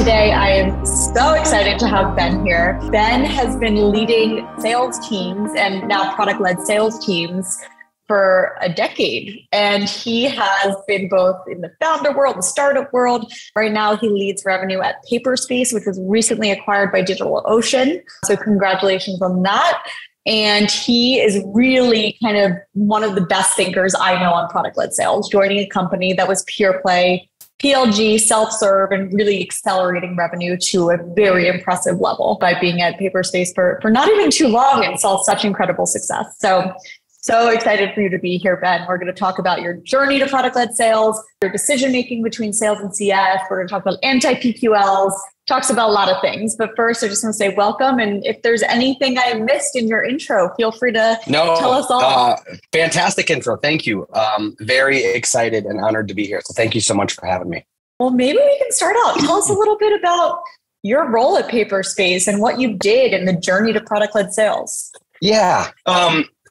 today I am so excited to have Ben here. Ben has been leading sales teams and now product-led sales teams for a decade. And he has been both in the founder world, the startup world. Right now, he leads revenue at Paperspace, which was recently acquired by DigitalOcean. So congratulations on that. And he is really kind of one of the best thinkers I know on product-led sales, joining a company that was pure play, PLG, self-serve, and really accelerating revenue to a very impressive level by being at Paperspace for not even too long and saw such incredible success. So excited for you to be here, Ben. We're going to talk about your journey to product-led sales, your decision-making between sales and CS. We're going to talk about anti-PQLs, talks about a lot of things. But first, I just want to say welcome. And if there's anything I missed in your intro, feel free to tell us all. Fantastic intro. Thank you. Very excited and honored to be here. So thank you so much for having me. Well, maybe we can start out. Tell us a little bit about your role at Paperspace and what you did in the journey to product-led sales. Yeah.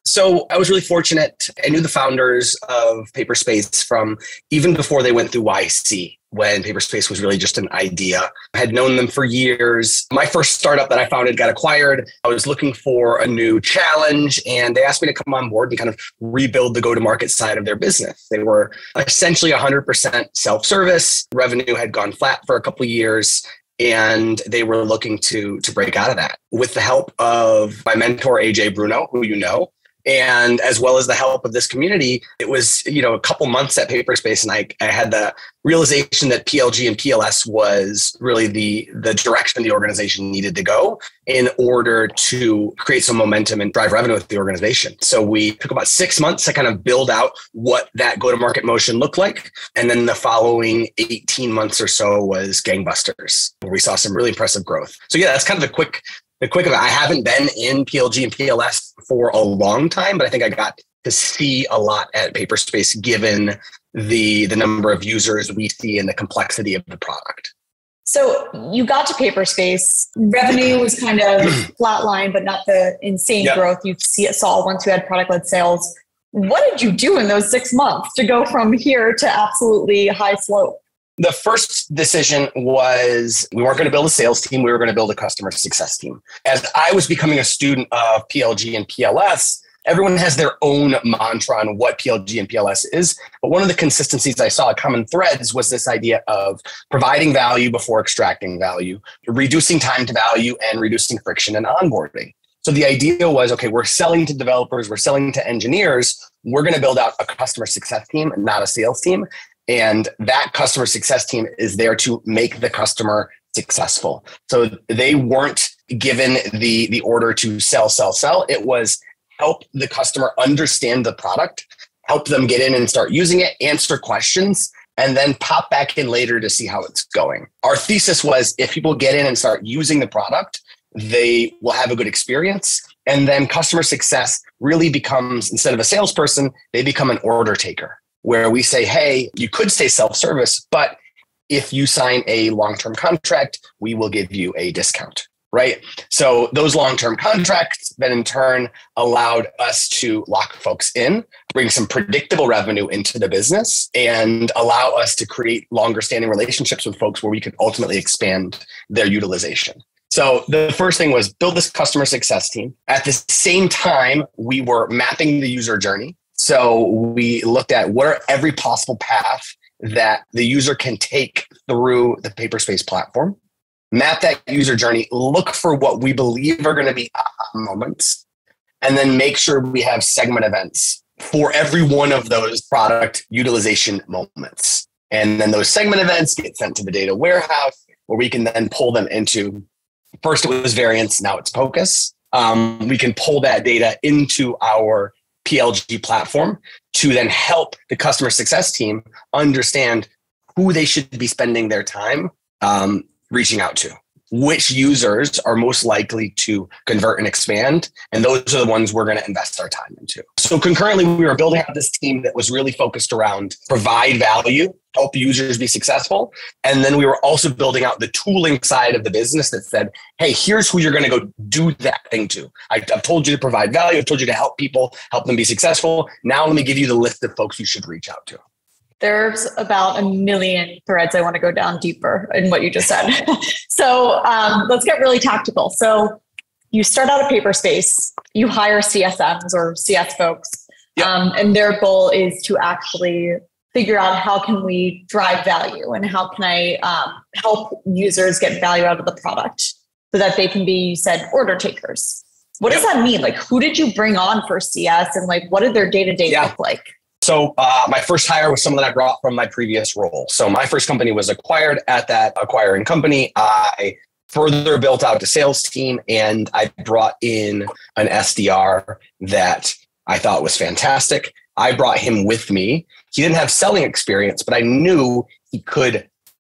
So I was really fortunate. I knew the founders of Paperspace from even before they went through YC, when Paperspace was really just an idea. I had known them for years. My first startup that I founded got acquired. I was looking for a new challenge, and they asked me to come on board and kind of rebuild the go-to-market side of their business. They were essentially 100% self-service. Revenue had gone flat for a couple of years, and they were looking to break out of that. With the help of my mentor, AJ Bruno, who you know, and as well as the help of this community, it was, a couple months at Paperspace, and I had the realization that PLG and PLS was really the direction the organization needed to go in order to create some momentum and drive revenue with the organization. So we took about 6 months to kind of build out what that go-to-market motion looked like. And then the following 18 months or so was gangbusters, where we saw some really impressive growth. So yeah, that's kind of the quick of it. I haven't been in PLG and PLS for a long time, but I think I got to see a lot at Paperspace given the number of users we see and the complexity of the product. So you got to Paperspace, revenue was kind of flatline, but not the insane growth you saw once you had product-led sales. What did you do in those 6 months to go from here to absolutely high slope? The first decision was we weren't going to build a sales team. We were going to build a customer success team. As I was becoming a student of PLG and PLS, everyone has their own mantra on what PLG and PLS is. But one of the consistencies I saw, common threads, was this idea of providing value before extracting value, reducing time to value, and reducing friction and onboarding. So the idea was, okay, we're selling to developers, we're selling to engineers. We're going to build out a customer success team, not a sales team. And that customer success team is there to make the customer successful. So they weren't given the order to sell. It was help the customer understand the product, help them get in and start using it, answer questions, and then pop back in later to see how it's going. Our thesis was if people get in and start using the product, they will have a good experience. And then customer success really becomes, instead of a salesperson, they become an order taker, where we say, hey, you could stay self-service, but if you sign a long-term contract, we will give you a discount, right? So those long-term contracts then in turn allowed us to lock folks in, bring some predictable revenue into the business, and allow us to create longer-standing relationships with folks where we could ultimately expand their utilization. So the first thing was build this customer success team. At the same time, we were mapping the user journey. So we looked at what are every possible path that the user can take through the Paperspace platform, map that user journey, look for what we believe are going to be aha moments, and then make sure we have segment events for every one of those product utilization moments. And then those segment events get sent to the data warehouse where we can then pull them into, first it was variants, now it's Pocus. We can pull that data into our PLG platform to then help the customer success team understand who they should be spending their time reaching out to. which users are most likely to convert and expand. And those are the ones we're going to invest our time into. So concurrently, we were building out this team that was really focused around provide value, help users be successful. And then we were also building out the tooling side of the business that said, hey, here's who you're going to go do that thing to. I've told you to provide value. I've told you to help people, help them be successful. Now let me give you the list of folks you should reach out to. There's about a million threads I want to go down deeper in what you just said. So let's get really tactical. So you start out at Paperspace, you hire CSMs or CS folks, and their goal is to actually figure out how can we drive value and how can I help users get value out of the product so that they can be, you said, order takers. What does that mean? Like, who did you bring on for CS and like, what did their day-to-day look like? So my first hire was someone that I brought from my previous role. So my first company was acquired at that acquiring company. I further built out the sales team and I brought in an SDR that I thought was fantastic. I brought him with me. He didn't have selling experience, but I knew he could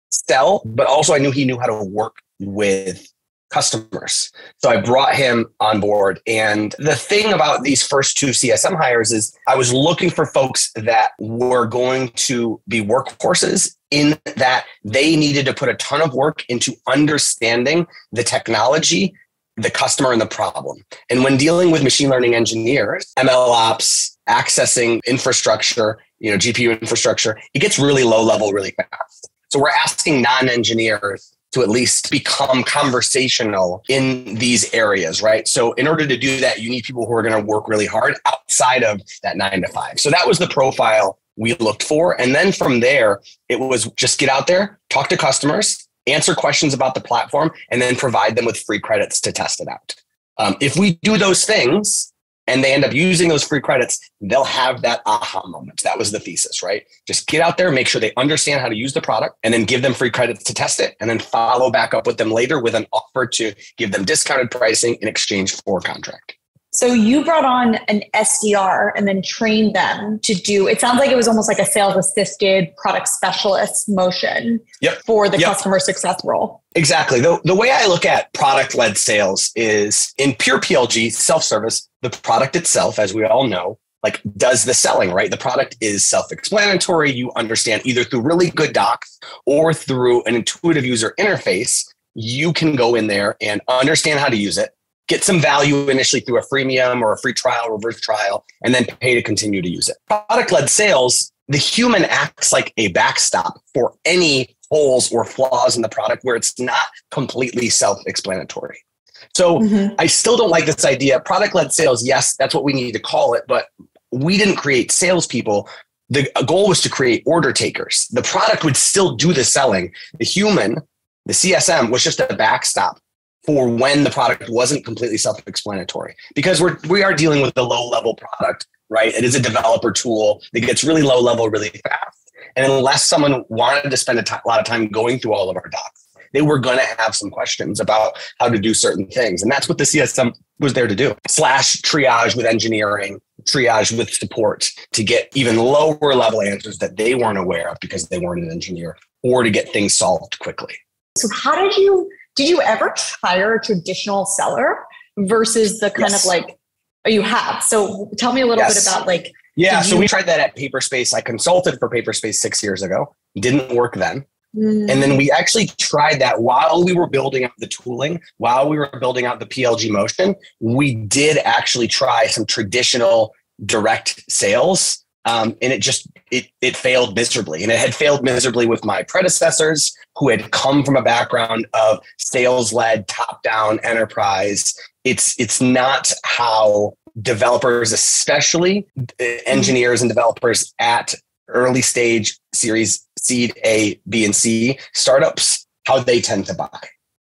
sell, but also I knew he knew how to work with customers. So I brought him on board. And the thing about these first two CSM hires is I was looking for folks that were going to be workhorses in that they needed to put a ton of work into understanding the technology, the customer, and the problem. And when dealing with machine learning engineers, ML ops, accessing infrastructure, GPU infrastructure, it gets really low level really fast. So we're asking non-engineers to at least become conversational in these areas, right? So in order to do that, you need people who are going to work really hard outside of that 9 to 5. So that was the profile we looked for. And then from there, it was just get out there, talk to customers, answer questions about the platform, and then provide them with free credits to test it out. If we do those things and they end up using those free credits, they'll have that aha moment. That was the thesis, right? Just get out there, make sure they understand how to use the product, and then give them free credits to test it, and then follow back up with them later with an offer to give them discounted pricing in exchange for a contract. So you brought on an SDR and then trained them to do, it sounds like it was almost like a sales assisted product specialist motion for the customer success role. Exactly. The way I look at product-led sales is in pure PLG, self-service, the product itself, as we all know, like does the selling, right? The product is self-explanatory. You understand either through really good docs or through an intuitive user interface, you can go in there and understand how to use it, get some value initially through a freemium or a free trial, reverse trial, and then pay to continue to use it. Product-led sales, the human acts like a backstop for any holes or flaws in the product where it's not completely self-explanatory. So I still don't like this idea. Product-led sales, yes, that's what we need to call it, but we didn't create salespeople. The goal was to create order takers. The product would still do the selling. The human, the CSM, was just a backstop for when the product wasn't completely self-explanatory, because we are dealing with a low-level product, right? It is a developer tool that gets really low level really fast. And unless someone wanted to spend a lot of time going through all of our docs, they were going to have some questions about how to do certain things. And that's what the CSM was there to do. / triage with engineering, triage with support to get even lower level answers that they weren't aware of because they weren't an engineer, or to get things solved quickly. So how did you ever hire a traditional seller versus the kind of like, you have? So tell me a little bit about like. Yeah, so we tried that at Paperspace. I consulted for Paperspace 6 years ago. Didn't work then. And then we actually tried that while we were building out the tooling, while we were building out the PLG motion. We did actually try some traditional direct sales. And it failed miserably. And it had failed miserably with my predecessors who had come from a background of sales-led, top-down enterprise. It's not how developers, especially engineers and developers at early stage series seed A, B, and C startups, how they tend to buy.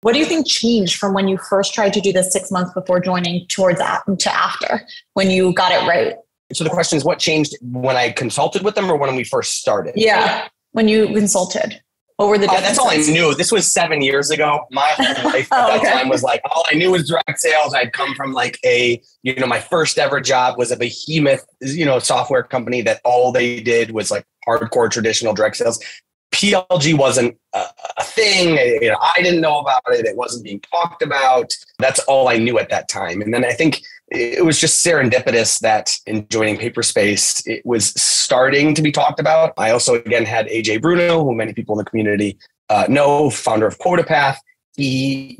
What do you think changed from when you first tried to do this 6 months before joining towards that to after, when you got it right? So the question is, what changed when I consulted with them or when we first started? Yeah, when you consulted. What were the differences? That's all I knew. This was 7 years ago. My whole life at that time was like, all I knew was direct sales. I'd come from like my first ever job was a behemoth, software company that all they did was like hardcore traditional direct sales. PLG wasn't a thing. I didn't know about it. It wasn't being talked about. That's all I knew at that time. And then I think it was just serendipitous that in joining Paperspace, it was starting to be talked about. I also, again, had AJ Bruno, who many people in the community know, founder of QuotaPath. He,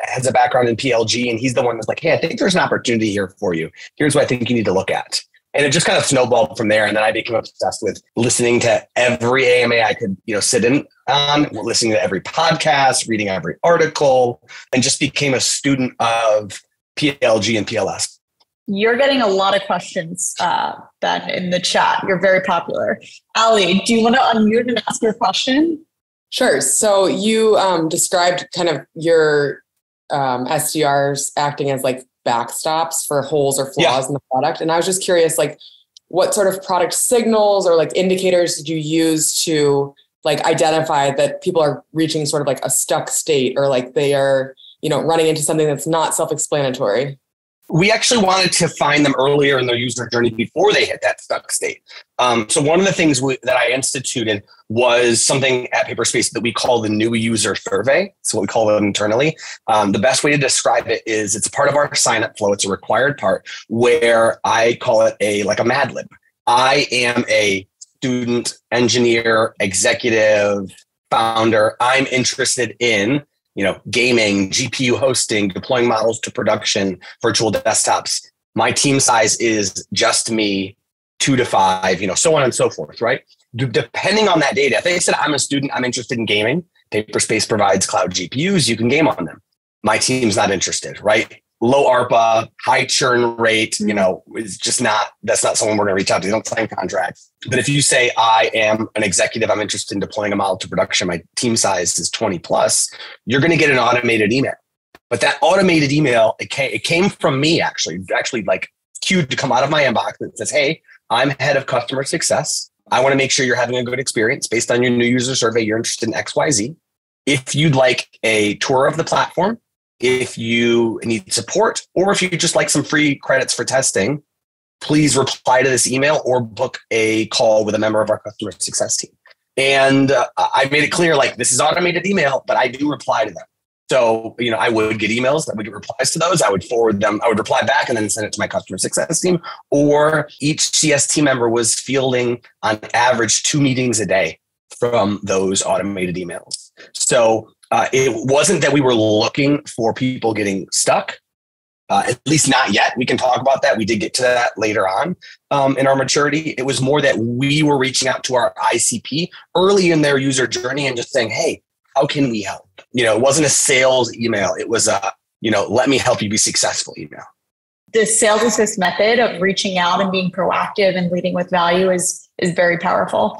has a background in PLG, and he's the one that's like, hey, I think there's an opportunity here for you. Here's what I think you need to look at. And it just kind of snowballed from there. And then I became obsessed with listening to every AMA I could, sit in on, listening to every podcast, reading every article, and just became a student of PLG and PLS. You're getting a lot of questions, Ben, in the chat. You're very popular. Ali, do you want to unmute and ask your question? Sure. So you described kind of your SDRs acting as like backstops for holes or flaws in the product. And I was just curious, like, what sort of product signals or like indicators did you use to like identify that people are reaching sort of like a stuck state, or like they are, running into something that's not self-explanatory? We actually wanted to find them earlier in their user journey before they hit that stuck state. So one of the things that I instituted was something at Paperspace that we call the new user survey. It's what we call it internally. The best way to describe it is it's part of our sign-up flow. It's a required part where I call it a Mad Lib. I am a student, engineer, executive, founder. I'm interested in gaming, GPU hosting, deploying models to production, virtual desktops. My team size is just me, 2 to 5, so on and so forth, right? Depending on that data, if they said, I'm a student, I'm interested in gaming, Paperspace provides cloud GPUs, you can game on them. My team's not interested, right? Low ARPA, high churn rate, is just that's not someone we're going to reach out to. They don't sign contracts. But if you say, I am an executive, I'm interested in deploying a model to production, my team size is 20 plus, you're going to get an automated email. But that automated email, it came from me actually like queued to come out of my inbox that says, hey, I'm head of customer success. I want to make sure you're having a good experience based on your new user survey. You're interested in XYZ. If you'd like a tour of the platform, if you need support, or if you just like some free credits for testing, please reply to this email or book a call with a member of our customer success team. And I made it clear, like, this is automated email, but I do reply to them. So, I would get emails that would get replies to those. I would forward them. I would reply back and then send it to my customer success team. Or each CS team member was fielding on average 2 meetings a day from those automated emails. So it wasn't that we were looking for people getting stuck, at least not yet. We can talk about that. We did get to that later on in our maturity. It was more that we were reaching out to our ICP early in their user journey and just saying, hey, how can we help? It wasn't a sales email. It was a, let me help you be successful email. The sales assist method of reaching out and being proactive and leading with value is very powerful.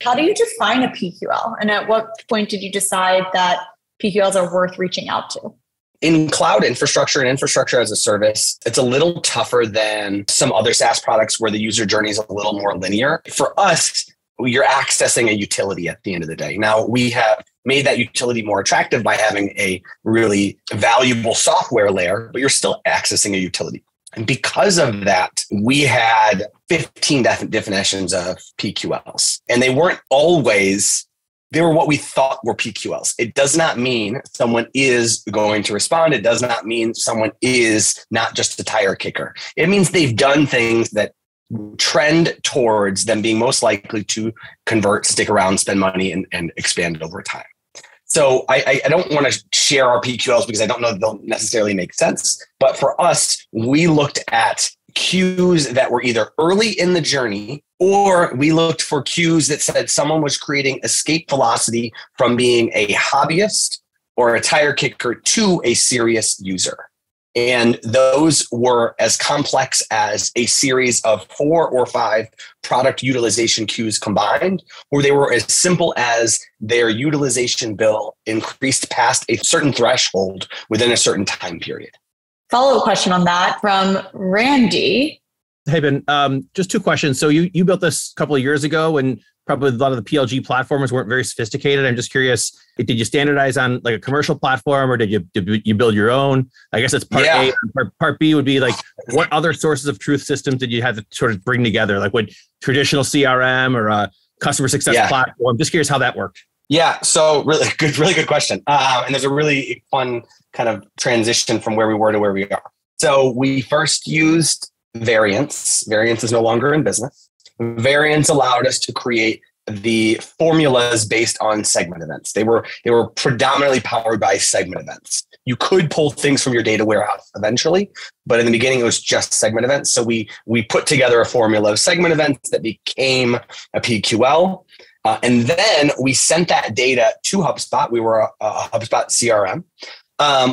How do you define a PQL? And at what point did you decide that PQLs are worth reaching out to? In cloud infrastructure and infrastructure as a service, it's a little tougher than some other SaaS products where the user journey is a little more linear. For us, you're accessing a utility at the end of the day. Now, we have made that utility more attractive by having a really valuable software layer, but you're still accessing a utility. And because of that, we had 15 definitions of PQLs. And they weren't always, they were what we thought were PQLs. It does not mean someone is going to respond. It does not mean someone is not just a tire kicker. It means they've done things that trend towards them being most likely to convert, stick around, spend money, and expand over time. So I don't want to share our PQLs because I don't know that they'll necessarily make sense. But for us, we looked at cues that were either early in the journey, or we looked for cues that said someone was creating escape velocity from being a hobbyist or a tire kicker to a serious user. And those were as complex as a series of 4 or 5 product utilization cues combined, or they were as simple as their utilization bill increased past a certain threshold within a certain time period. Follow-up question on that from Randy. Hey, Ben, just 2 questions. So you built this a couple of years ago, and probably a lot of the PLG platforms weren't very sophisticated. I'm just curious, did you standardize on like a commercial platform, or did you build your own? I guess that's part A. Part B would be like, what other sources of truth systems did you have to sort of bring together? Like, what traditional CRM or a customer success platform? Just curious how that worked. Yeah, so really good question. And there's a really fun kind of transition from where we were to where we are. So we first used Variance. Variance is no longer in business. Variance allowed us to create the formulas based on segment events. They were predominantly powered by segment events. You could pull things from your data warehouse eventually, but in the beginning it was just segment events. So we put together a formula of segment events that became a PQL. And then we sent that data to HubSpot. We were a HubSpot CRM.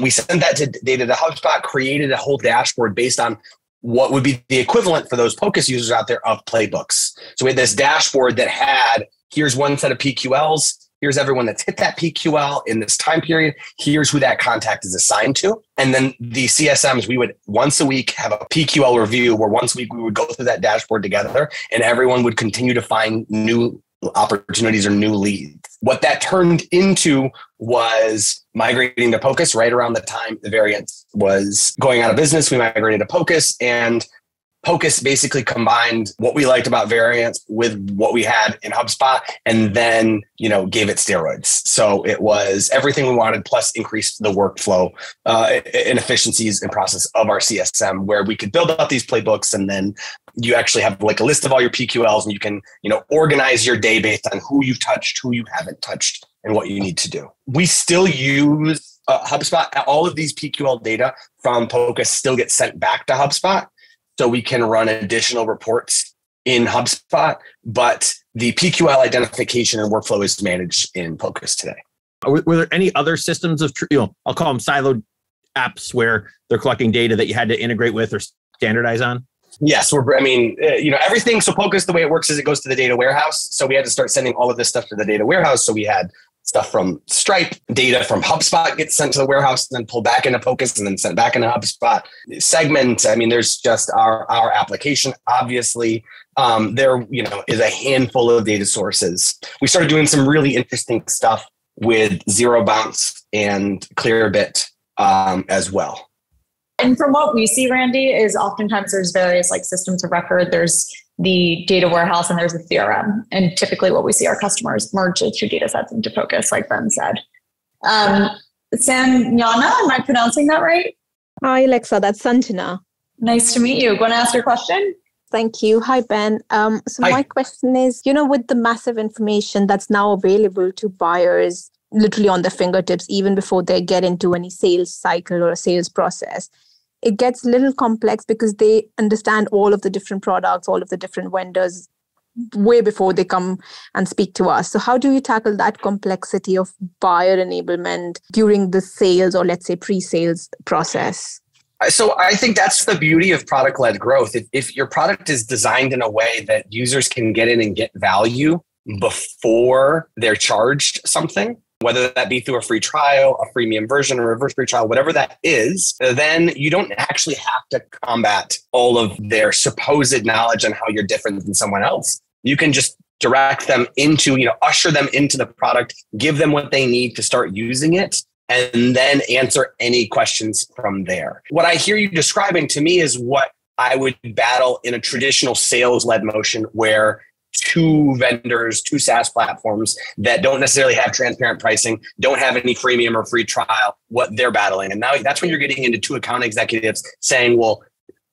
We sent that data to HubSpot, created a whole dashboard based on what would be the equivalent for those Pocus users out there of playbooks. So we had this dashboard that had, here's one set of PQLs. Here's everyone that's hit that PQL in this time period. Here's who that contact is assigned to. And then the CSMs, we would once a week have a PQL review where once a week we would go through that dashboard together and everyone would continue to find new opportunities or new leads. What that turned into was migrating to Pocus right around the time the variant was going out of business. We migrated to Pocus, and Pocus basically combined what we liked about variants with what we had in HubSpot, and then, gave it steroids. So it was everything we wanted, plus increased the workflow and efficiencies and process of our CSM, where we could build out these playbooks, and then you actually have like a list of all your PQLs, and you can, organize your day based on who you've touched, who you haven't touched, and what you need to do. We still use HubSpot. All of these PQL data from Pocus still get sent back to HubSpot, so we can run additional reports in HubSpot, but the PQL identification and workflow is managed in Pocus today. Were there any other systems of, I'll call them siloed apps where they're collecting data that you had to integrate with or standardize on? Yes, everything. So Pocus, the way it works is it goes to the data warehouse. So we had to start sending all of this stuff to the data warehouse. So we had stuff from Stripe, data from HubSpot gets sent to the warehouse and then pulled back into Pocus and then sent back into HubSpot. Segment, there's just our application. Obviously, there is a handful of data sources. We started doing some really interesting stuff with Zero Bounce and Clearbit as well. And from what we see, Randy, is oftentimes there's various systems of record. There's the data warehouse and there's a CRM. And typically what we see our customers merge the two data sets into Pocus, like Ben said. Sanjana, am I pronouncing that right? Hi, Alexa, that's Sanjana. Nice to meet you. Want to ask your question? Thank you. Hi, Ben. Hi. My question is, with the massive information that's now available to buyers literally on their fingertips, even before they get into any sales cycle or a sales process, it gets a little complex because they understand all of the different products, all of the different vendors way before they come and speak to us. So how do you tackle that complexity of buyer enablement during the sales or let's say pre-sales process? So I think that's the beauty of product-led growth. If your product is designed in a way that users can get in and get value before they're charged something, whether that be through a free trial, a freemium version, or a reverse free trial, whatever that is, then you don't actually have to combat all of their supposed knowledge on how you're different than someone else. You can just direct them into, usher them into the product, give them what they need to start using it, and then answer any questions from there. What I hear you describing to me is what I would battle in a traditional sales-led motion where two vendors, two SaaS platforms that don't necessarily have transparent pricing, don't have any freemium or free trial, what they're battling. And now that's when you're getting into two account executives saying, well,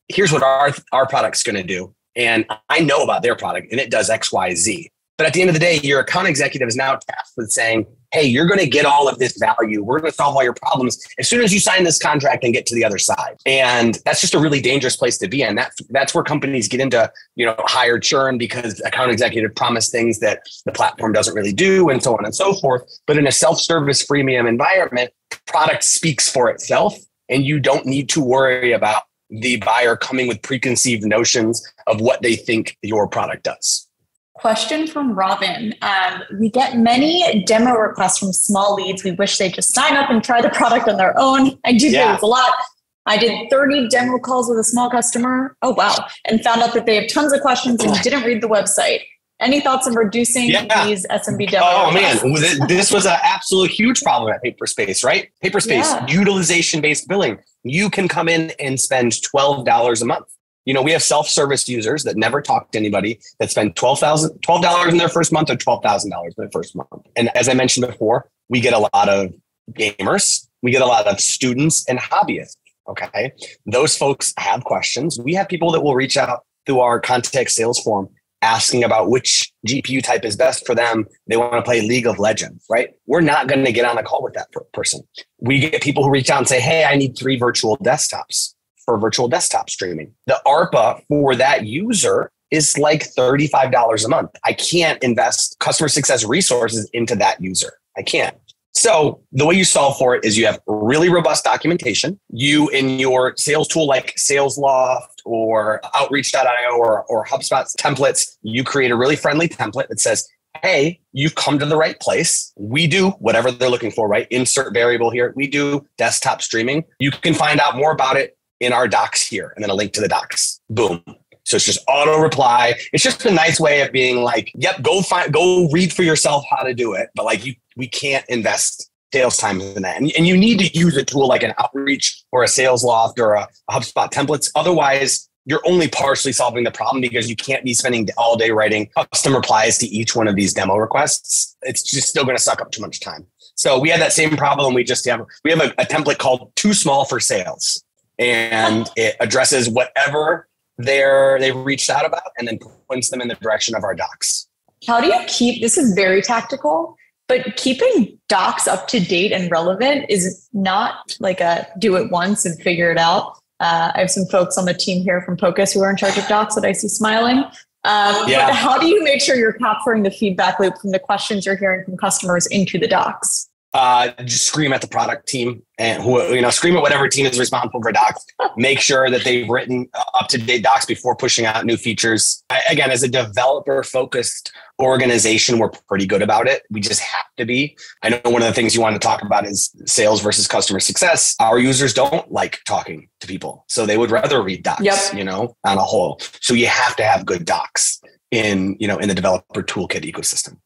here's what our product's going to do. And I know about their product and it does X, Y, Z. But at the end of the day, your account executive is now tasked with saying, hey, you're going to get all of this value. We're going to solve all your problems as soon as you sign this contract and get to the other side. And that's just a really dangerous place to be in. That's where companies get into, higher churn because account executive promise things that the platform doesn't really do and so on and so forth. But in a self-service freemium environment, product speaks for itself and you don't need to worry about the buyer coming with preconceived notions of what they think your product does. Question from Robin. We get many demo requests from small leads. We wish they'd just sign up and try the product on their own. I do think it's a lot. I did 30 demo calls with a small customer. Oh, wow. And found out that they have tons of questions and didn't read the website. Any thoughts on reducing these SMB demo requests? Man, this was an absolute huge problem at Paperspace, right? Paperspace, utilization-based billing. You can come in and spend $12 a month. We have self-service users that never talk to anybody that spend $12 in their first month or $12,000 in their first month. And as I mentioned before, we get a lot of gamers. We get a lot of students and hobbyists. Okay. Those folks have questions. We have people that will reach out through our contact sales form asking about which GPU type is best for them. They want to play League of Legends, right? We're not going to get on a call with that person. We get people who reach out and say, hey, I need 3 virtual desktops for virtual desktop streaming. The ARPA for that user is like $35 a month. I can't invest customer success resources into that user. I can't. So the way you solve for it is you have really robust documentation. You, in your sales tool like SalesLoft or Outreach.io or HubSpot templates, you create a really friendly template that says, hey, you've come to the right place. We do whatever they're looking for, right? Insert variable here. We do desktop streaming. You can find out more about it in our docs here, and then a link to the docs. Boom. So it's just auto reply. It's just a nice way of being like, yep, go read for yourself how to do it. But like we can't invest sales time in that. And you need to use a tool like an Outreach or a SalesLoft or a HubSpot templates. Otherwise, you're only partially solving the problem because you can't be spending all day writing custom replies to each one of these demo requests. It's just still going to suck up too much time. So we had that same problem. We have a template called Too Small for Sales, and it addresses whatever they've reached out about and then points them in the direction of our docs. How do you this is very tactical, but keeping docs up to date and relevant is not like a do it once and figure it out. I have some folks on the team here from Pocus who are in charge of docs that I see smiling. But how do you make sure you're capturing the feedback loop from the questions you're hearing from customers into the docs? Just scream at the product team and scream at whatever team is responsible for docs. Make sure that they've written up-to-date docs before pushing out new features. Again, as a developer-focused organization, we're pretty good about it. We just have to be. I know one of the things you want to talk about is sales versus customer success. Our users don't like talking to people, so they would rather read docs, on a whole. So you have to have good docs in the developer toolkit ecosystem.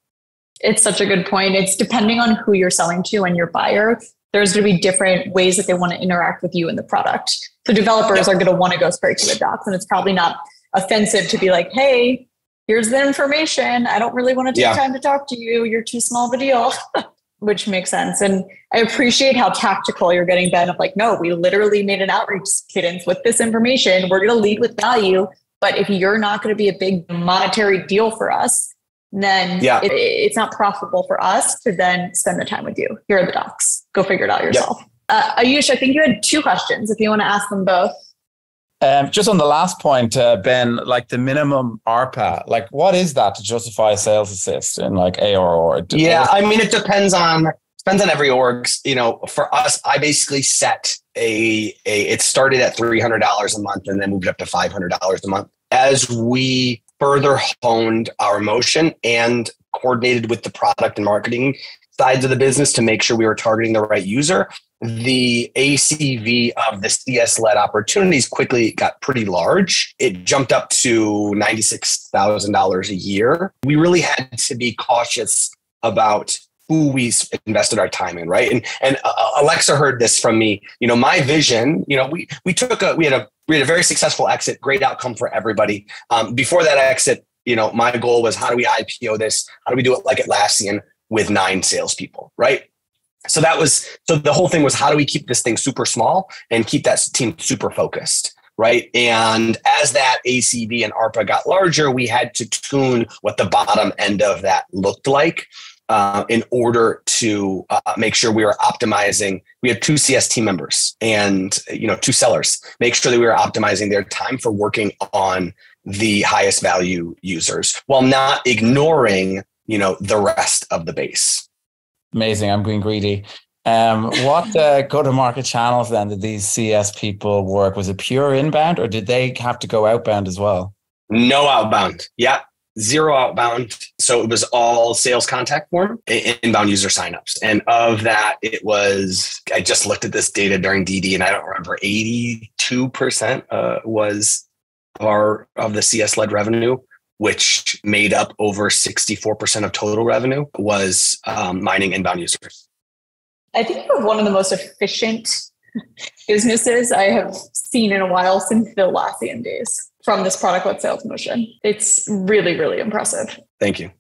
It's such a good point. It's depending on who you're selling to and your buyer. There's going to be different ways that they want to interact with you in the product. So developers are going to want to go straight to the docs, and it's probably not offensive to be like, hey, here's the information. I don't really want to take time to talk to you. You're too small of a deal, which makes sense. And I appreciate how tactical you're getting, Ben, of like, no, we literally made an outreach cadence with this information. We're going to lead with value. But if you're not going to be a big monetary deal for us, then it's not profitable for us to then spend the time with you. Here are the docs. Go figure it out yourself. Ayush, I think you had 2 questions if you want to ask them both. Just on the last point, Ben, like the minimum ARPA, like what is that to justify a sales assist in like ARR? It depends on every org. For us, I basically set it started at $300 a month and then moved up to $500 a month. As we further honed our motion and coordinated with the product and marketing sides of the business to make sure we were targeting the right user, the ACV of the CS-led opportunities quickly got pretty large. It jumped up to $96,000 a year. We really had to be cautious about who we invested our time in, right? And Alexa heard this from me. My vision. We had a very successful exit, great outcome for everybody. Before that exit, my goal was how do we IPO this? How do we do it like Atlassian with 9 salespeople, right? So the whole thing was how do we keep this thing super small and keep that team super focused, right? And as that ACV and ARPA got larger, we had to tune what the bottom end of that looked like. In order to make sure we were optimizing. We had 2 CS team members and 2 sellers. Make sure that we were optimizing their time for working on the highest value users while not ignoring the rest of the base. Amazing. I'm being greedy. What go-to-market channels then did these CS people work? Was it pure inbound or did they have to go outbound as well? No outbound. Yeah. 0 outbound. So it was all sales contact form, inbound user signups. And of that, I just looked at this data during DD and I don't remember, 82% was of the CS-led revenue, which made up over 64% of total revenue, was mining inbound users. I think we're one of the most efficient businesses I have seen in a while since the Atlassian days from this product-led sales motion. It's really, really impressive. Thank you.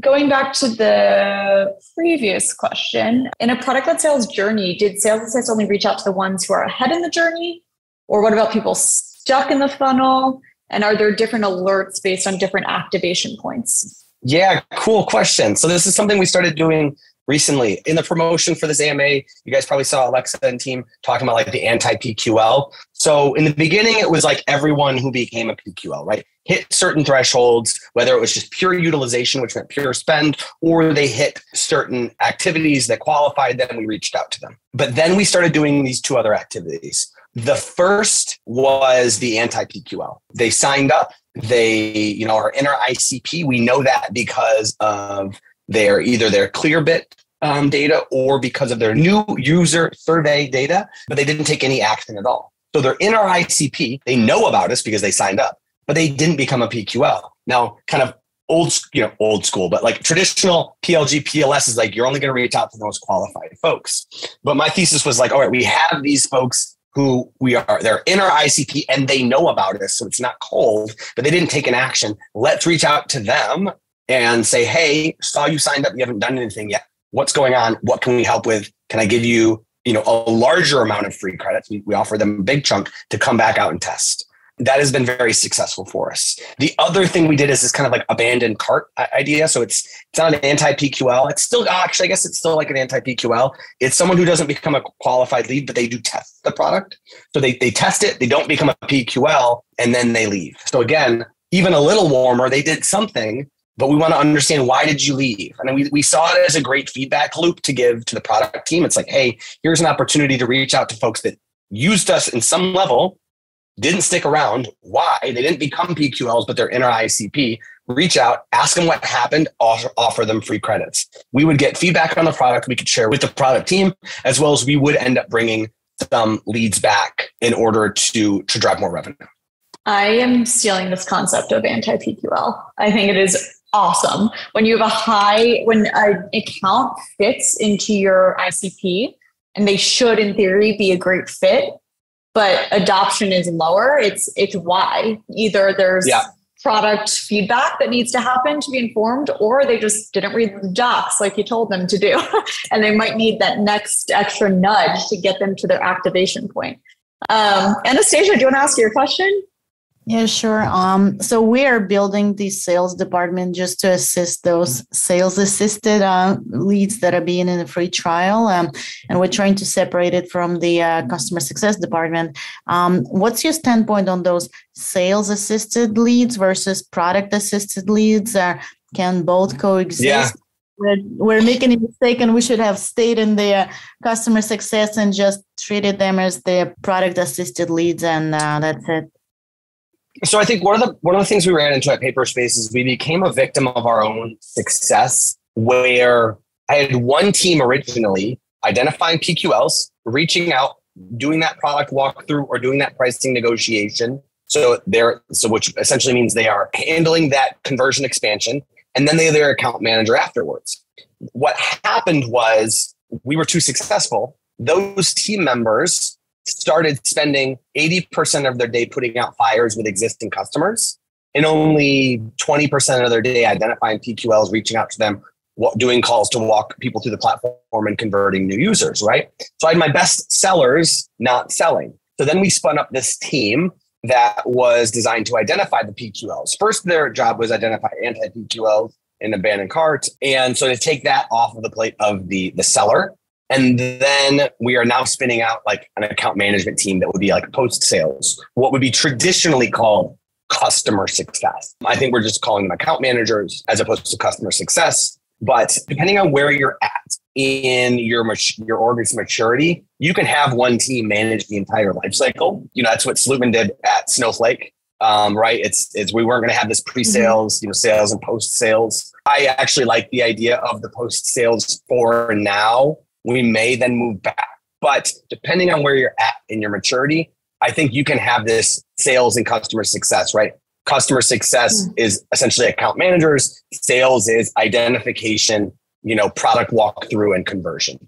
Going back to the previous question, in a product-led sales journey, did sales assist only reach out to the ones who are ahead in the journey? Or what about people stuck in the funnel? And are there different alerts based on different activation points? Yeah, cool question. So this is something we started doing recently in the promotion for this AMA. You guys probably saw Alexa and team talking about like the anti-PQL. So in the beginning, it was like everyone who became a PQL, right? Hit certain thresholds, whether it was just pure utilization, which meant pure spend, or they hit certain activities that qualified them. We reached out to them. But then we started doing these two other activities. The first was the anti-PQL. They signed up. They, are in our ICP. We know that because of either their Clearbit data or because of their new user survey data, but they didn't take any action at all. So they're in our ICP. They know about us because they signed up, but they didn't become a PQL. Now, kind of old school, but like traditional PLG, PLS is like, you're only going to reach out to the most qualified folks. But my thesis was like, all right, we have these folks who they're in our ICP and they know about us. So it's not cold, but they didn't take an action. Let's reach out to them and say, hey, saw you signed up. You haven't done anything yet. What's going on? What can we help with? Can I give you, a larger amount of free credits? We offer them a big chunk to come back out and test. That has been very successful for us. The other thing we did is this kind of like abandoned cart idea. So it's not an anti-PQL. It's still, actually, I guess it's still like an anti-PQL. It's someone who doesn't become a qualified lead, but they do test the product. So they test it, they don't become a PQL, and then they leave. So again, even a little warmer, they did something, but we want to understand, why did you leave? And we saw it as a great feedback loop to give to the product team. It's like, hey, here's an opportunity to reach out to folks that used us in some level, didn't stick around. Why? They didn't become PQLs, but they're in our ICP. Reach out, ask them what happened, offer them free credits. We would get feedback on the product we could share with the product team, as well as we would end up bringing some leads back in order to drive more revenue. I am stealing this concept of anti-PQL. I think it is awesome. When you have when an account fits into your ICP, and they should in theory be a great fit, but adoption is lower, it's why. Either there's product feedback that needs to happen to be informed, or they just didn't read the docs like you told them to do. And they might need that next extra nudge to get them to their activation point. Anastasia, do you want to ask your question? Yeah, sure. So we are building the sales department just to assist those sales assisted leads that are being in a free trial. And we're trying to separate it from the customer success department. What's your standpoint on those sales assisted leads versus product assisted leads? Can both coexist? Yeah. We're making a mistake, and we should have stayed in the customer success and just treated them as the product assisted leads, and that's it. So I think one of the things we ran into at Paperspace is we became a victim of our own success, where I had one team originally identifying PQLs, reaching out, doing that product walkthrough or doing that pricing negotiation. So which essentially means they are handling that conversion expansion, and then they're their account manager afterwards. What happened was we were too successful. Those team members started spending 80% of their day putting out fires with existing customers, and only 20% of their day identifying PQLs, reaching out to them, doing calls to walk people through the platform and converting new users, right? So I had my best sellers not selling. So then we spun up this team that was designed to identify the PQLs. First, their job was identify anti-PQLs in abandoned carts. And so to take that off of the plate of the seller. And then we are now spinning out like an account management team that would be like post-sales, what would be traditionally called customer success. I think we're just calling them account managers as opposed to customer success. But depending on where you're at in your org's maturity, you can have one team manage the entire life cycle. That's what Slootman did at Snowflake, right? It's we weren't going to have this pre-sales, sales and post-sales. I actually like the idea of the post-sales for now. We may then move back. But depending on where you're at in your maturity, I think you can have this sales and customer success, right? Customer success is essentially account managers. Sales is identification, product walkthrough and conversion.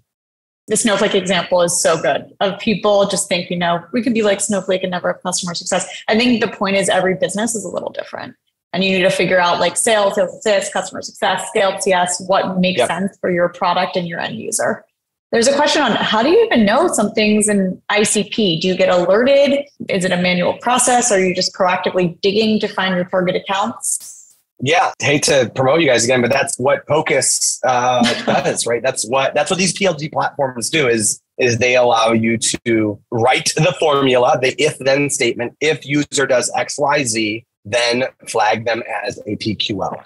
The Snowflake example is so good of people just think, we could be like Snowflake and never have customer success. I think the point is every business is a little different. And you need to figure out like sales assist, customer success, scaled CS, what makes sense for your product and your end user. There's a question on how do you even know something's an ICP? Do you get alerted? Is it a manual process? Are you just proactively digging to find your target accounts? Yeah, hate to promote you guys again, but that's what Pocus does, right? That's what these PLG platforms do is they allow you to write the formula, the if-then statement. If user does X, Y, Z, then flag them as a PQL.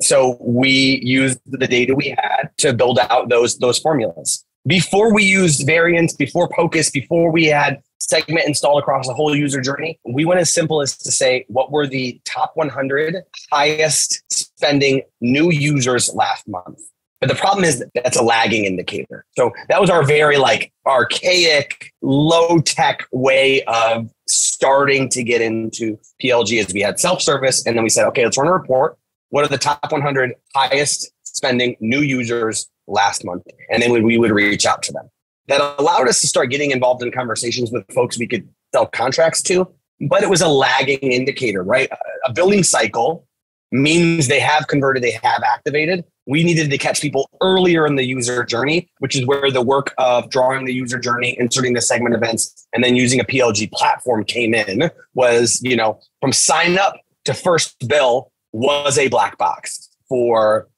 So we used the data we had to build out those formulas. Before we used variants, before Pocus, before we had segment installed across the whole user journey, we went as simple as to say, what were the top 100 highest spending new users last month? But the problem is that's a lagging indicator. So that was our very archaic, low tech way of starting to get into PLG as we had self-service. And then we said, okay, let's run a report. What are the top 100 highest spending new users last month? And then we would reach out to them. That allowed us to start getting involved in conversations with folks we could sell contracts to, but it was a lagging indicator, right? A billing cycle means they have converted, they have activated. We needed to catch people earlier in the user journey, which is where the work of drawing the user journey, inserting the segment events, and then using a PLG platform came in. Was, from sign up to first bill was a black box for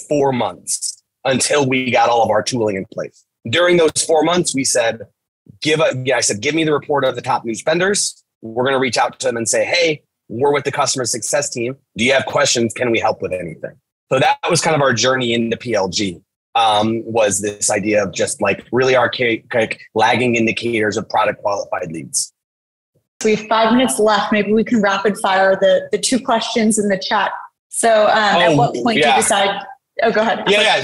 4 months until we got all of our tooling in place. During those 4 months, we said, give me the report of the top new spenders. We're going to reach out to them and say, hey, we're with the customer success team. Do you have questions? Can we help with anything? So that was kind of our journey into PLG, was this idea of just really archaic lagging indicators of product qualified leads. We have 5 minutes left. Maybe we can rapid fire the 2 questions in the chat. So at what point do you decide? Oh, go ahead. Yeah.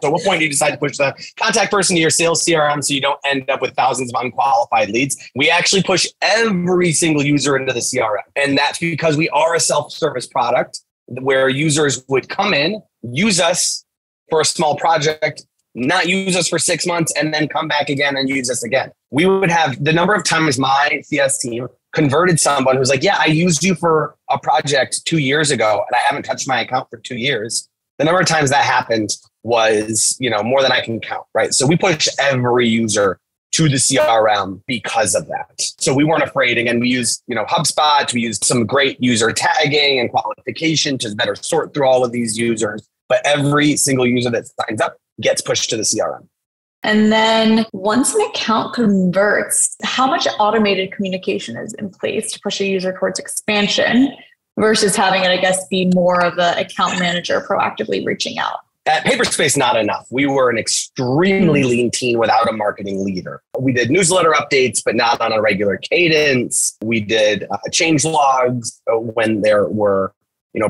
So at what point do you decide to push the contact person to your sales CRM so you don't end up with thousands of unqualified leads? We actually push every single user into the CRM. And that's because we are a self-service product where users would come in, use us for a small project, not use us for 6 months, and then come back again and use us again. We would have the number of times my CS team converted someone who's like, yeah, I used you for a project 2 years ago and I haven't touched my account for 2 years. The number of times that happened was, more than I can count, right? So we push every user to the CRM because of that. So we weren't afraid. Again, we used, HubSpot, we used some great user tagging and qualification to better sort through all of these users. But every single user that signs up gets pushed to the CRM. And then once an account converts, how much automated communication is in place to push a user towards expansion versus having it, I guess, be more of an account manager proactively reaching out? At Paperspace, not enough. We were an extremely lean team without a marketing leader. We did newsletter updates, but not on a regular cadence. We did change logs when there were,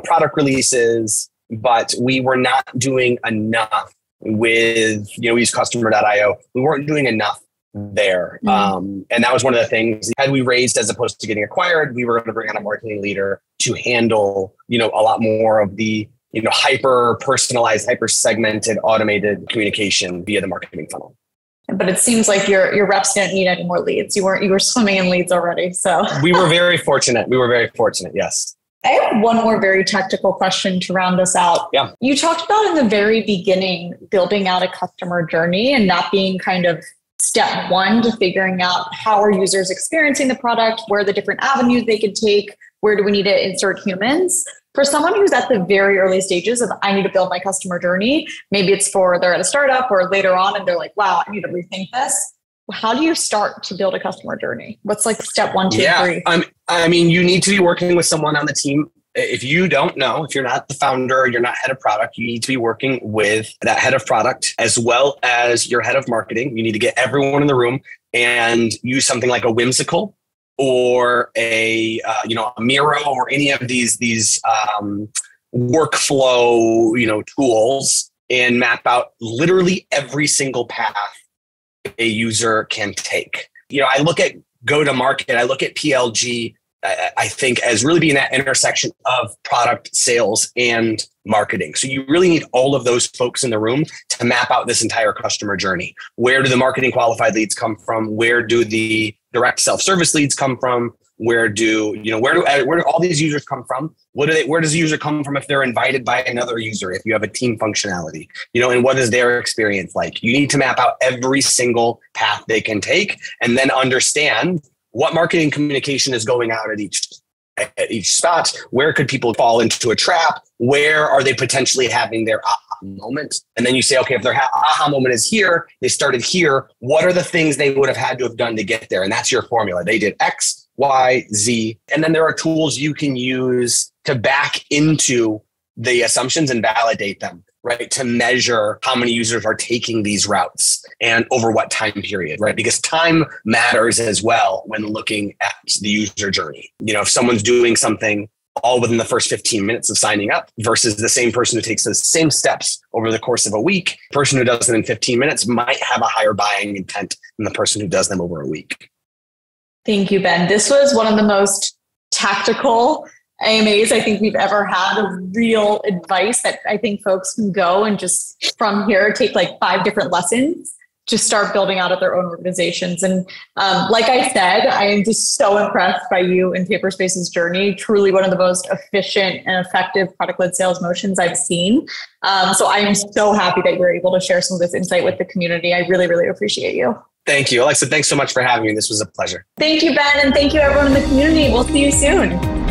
product releases, but we were not doing enough with, we use customer.io. We weren't doing enough there. And that was one of the things. Had we raised as opposed to getting acquired, we were going to bring on a marketing leader to handle, a lot more of the hyper personalized, hyper segmented, automated communication via the marketing funnel. But it seems like your reps didn't need any more leads. You were swimming in leads already. So we were very fortunate. Yes. I have one more very technical question to round us out. Yeah. You talked about in the very beginning, building out a customer journey and that being kind of step one to figuring out how are users experiencing the product, where are the different avenues they could take, where do we need to insert humans? For someone who's at the very early stages of, I need to build my customer journey, maybe it's they're at a startup or later on and they're like, wow, I need to rethink this. How do you start to build a customer journey? What's step 1, 2, 3? You need to be working with someone on the team. If you don't know, if you're not the founder, you're not head of product, you need to be working with that head of product as well as your head of marketing. You need to get everyone in the room and use something like a Whimsical or a Miro or any of these workflow, tools and map out literally every single path a user can take. I look at go-to-market, I look at PLG, I think as really being that intersection of product, sales, and marketing. So you really need all of those folks in the room to map out this entire customer journey. Where do the marketing qualified leads come from? Where do the direct self-service leads come from? Where do all these users come from? Where does the user come from if they're invited by another user? If you have a team functionality, and what is their experience like? You need to map out every single path they can take, and then understand what marketing communication is going out at each spot. Where could people fall into a trap? Where are they potentially having their aha moment? And then you say, okay, if their aha moment is here, they started here, what are the things they would have had to have done to get there? And that's your formula. They did X, Y, Z. And then there are tools you can use to back into the assumptions and validate them, right? To measure how many users are taking these routes and over what time period, right? Because time matters as well when looking at the user journey. If someone's doing something all within the first 15 minutes of signing up versus the same person who takes those same steps over the course of a week, the person who does them in 15 minutes might have a higher buying intent than the person who does them over a week. Thank you, Ben. This was one of the most tactical AMAs I think we've ever had, of real advice that I think folks can go and just from here take like 5 different lessons to start building out of their own organizations. And like I said, I am just so impressed by you and Paperspace's journey. Truly one of the most efficient and effective product-led sales motions I've seen. So I am so happy that you're able to share some of this insight with the community. I really, really appreciate you. Thank you. Alexa, thanks so much for having me. This was a pleasure. Thank you, Ben. And thank you, everyone in the community. We'll see you soon.